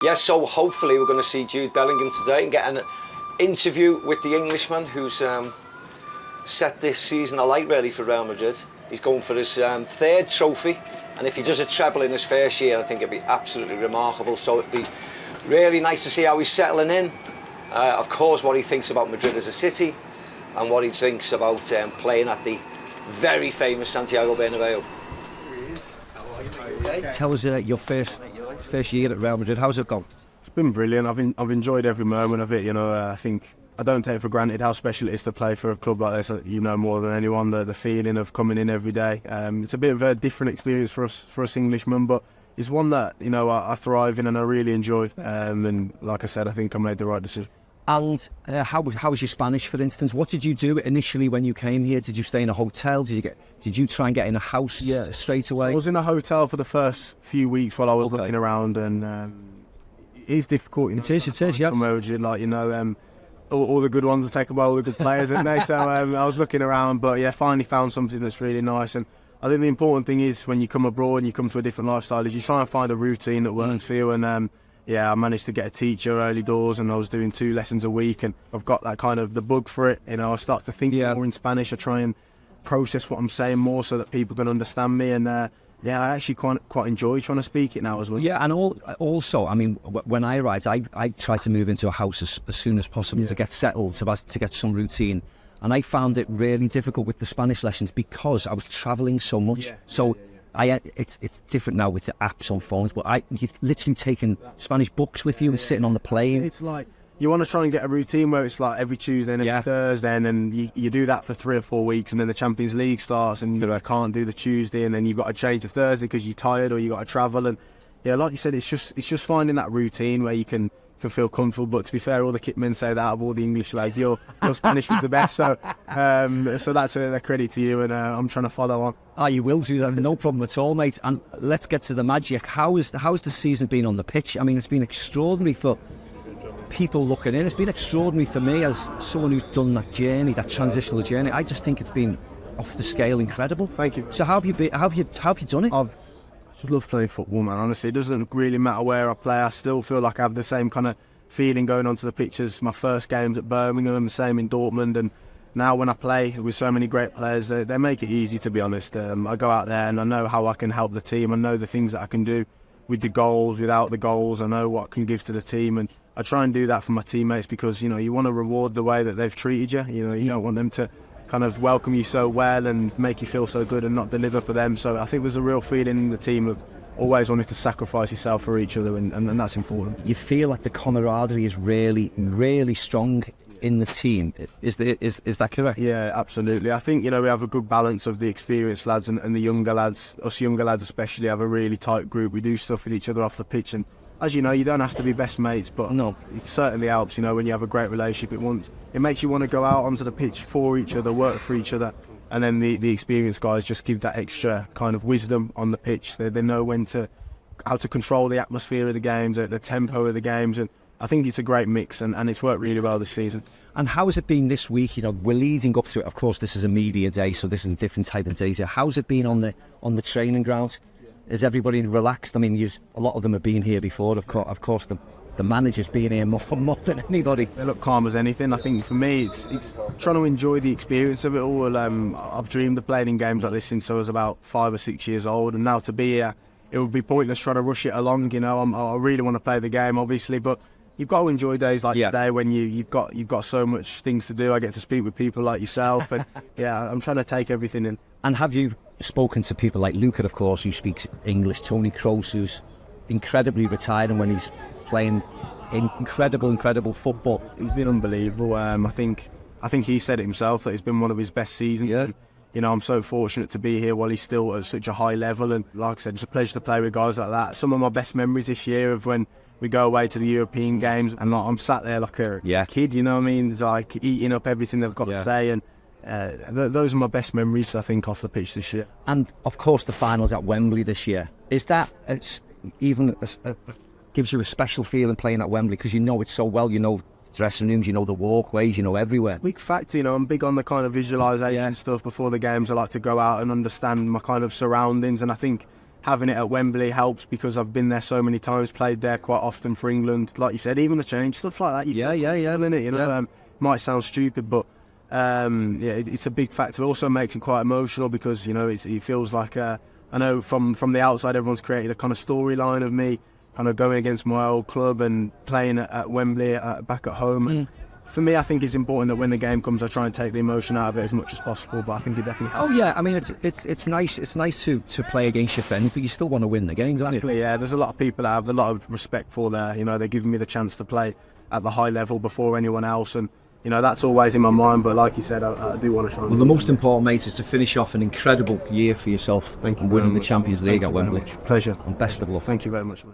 Yes, so hopefully we're going to see Jude Bellingham today and get an interview with the Englishman who's set this season alight really for Real Madrid. He's going for his third trophy, and if he does a treble in his first year, I think it'd be absolutely remarkable. So it'd be really nice to see how he's settling in. Of course, what he thinks about Madrid as a city, and what he thinks about playing at the very famous Santiago Bernabeu. Tell us your first year at Real Madrid. How's it gone? It's been brilliant. I've enjoyed every moment of it. You know, I think I don't take for granted how special it is to play for a club like this. You know more than anyone the feeling of coming in every day. It's a bit of a different experience for us Englishmen, but it's one that I thrive in and I really enjoy. And like I said, I think I made the right decision. And how was your Spanish, for instance? What did you do initially when you came here? Did you stay in a hotel? Did you try and get in a house straight away? I was in a hotel for the first few weeks while I was looking around, and it is difficult. It is, yeah. Somewhere which all the good ones will take away all the good players, aren't they? So I was looking around, but yeah, finally found something that's really nice. And I think the important thing is when you come abroad and you come to a different lifestyle is you try and find a routine that works for you. And I managed to get a teacher early doors, and I was doing 2 lessons a week, and I've got that kind of the bug for it. I start to think more in Spanish. I try and process what I'm saying more so that people can understand me, and I actually quite enjoy trying to speak it now as well. Yeah, and also, I mean, when I arrived, I tried to move into a house as soon as possible to get settled, to get some routine, and I found it really difficult with the Spanish lessons because I was travelling so much. It's different now with the apps on phones, but you're literally taking Spanish books with you and sitting on the plane. It's like you want to try and get a routine where it's like every Tuesday and every Thursday, and then you do that for 3 or 4 weeks, and then the Champions League starts, and I can't do the Tuesday, and then you've got to change to Thursday because you're tired or you got to travel, and like you said, it's just finding that routine where you can feel comfortable. But to be fair, all the kitmen say that out of all the English lads, your Spanish was the best, so that's a credit to you, and I'm trying to follow on. Oh, you will do that, no problem at all, mate. And let's get to the magic. How's the season been on the pitch? I mean, it's been extraordinary for people looking in. It's been extraordinary for me as someone who's done that journey, that transitional journey. I just think it's been off the scale incredible. Thank you. So how have you done it? I just love playing football, man. Honestly, it doesn't really matter where I play. I still feel like I have the same kind of feeling going onto the pitch as my first games at Birmingham, the same in Dortmund, and now when I play with so many great players, they make it easy, to be honest. I go out there and I know how I can help the team. I know the things that I can do with the goals, without the goals. I know what I can give to the team, and I try and do that for my teammates because you want to reward the way that they've treated you. You don't want them to kind of welcome you so well and make you feel so good and not deliver for them. So I think there's a real feeling in the team of always wanting to sacrifice yourself for each other, and that's important. You feel like the camaraderie is really, really strong in the team. Is that correct? Yeah, absolutely. I think we have a good balance of the experienced lads and the younger lads. Us younger lads especially have a really tight group. We do stuff with each other off the pitch, and as you know, you don't have to be best mates, but no, it certainly helps. When you have a great relationship, it makes you want to go out onto the pitch for each other, work for each other. And then the experienced guys just give that extra kind of wisdom on the pitch. They know how to control the atmosphere of the games, the tempo of the games, and I think it's a great mix, and it's worked really well this season. And how has it been this week? We're leading up to it. Of course, this is a media day, so this is a different type of day. How's it been on the training ground? Is everybody relaxed? I mean, a lot of them have been here before. Of course, the manager's been here more than anybody. They look calm as anything. I think for me, it's trying to enjoy the experience of it all. I've dreamed of playing in games like this since I was about 5 or 6 years old, and now to be here, it would be pointless trying to rush it along. I really want to play the game, obviously, but you've got to enjoy days like today when you've got so much things to do. I get to speak with people like yourself, and I'm trying to take everything in. And have you spoken to people like Luca, of course, who speaks English, Tony Kroos, who's incredibly retiring when he's playing incredible football? He's been unbelievable. I think he said it himself that it's been one of his best seasons. Yeah. And, I'm so fortunate to be here while he's still at such a high level, and like I said, it's a pleasure to play with guys like that. Some of my best memories this year of when we go away to the European games, and I'm sat there like a kid, you know what I mean? It's like eating up everything they've got to say, and those are my best memories, I think, off the pitch this year. And of course, the finals at Wembley this year. Is that gives you a special feeling playing at Wembley because you know it so well? Dressing rooms, the walkways, everywhere. Big factor, I'm big on the kind of visualisation stuff before the games. I like to go out and understand my kind of surroundings, and I think having it at Wembley helps because I've been there so many times, played there quite often for England. Like you said, even the change, stuff like that. Yeah. Innit? You know, might sound stupid, but it's a big factor. It also makes it quite emotional because, you know, it feels like I know from the outside everyone's created a kind of storyline of me kind of going against my old club and playing at Wembley back at home. And for me, I think it's important that when the game comes, I try and take the emotion out of it as much as possible. But I think it definitely helps. Oh yeah, I mean it's nice. It's nice to play against your friends, but you still want to win the games, don't you? Yeah, there's a lot of people that have a lot of respect for there. You know, they're giving me the chance to play at the high level before anyone else, and you know that's always in my mind. But like you said, I do want to try. Well, the most important, mate, is to finish off an incredible year for yourself. Thank you. Winning the Champions League at Wembley. Pleasure and best of luck. Thank you very much, mate.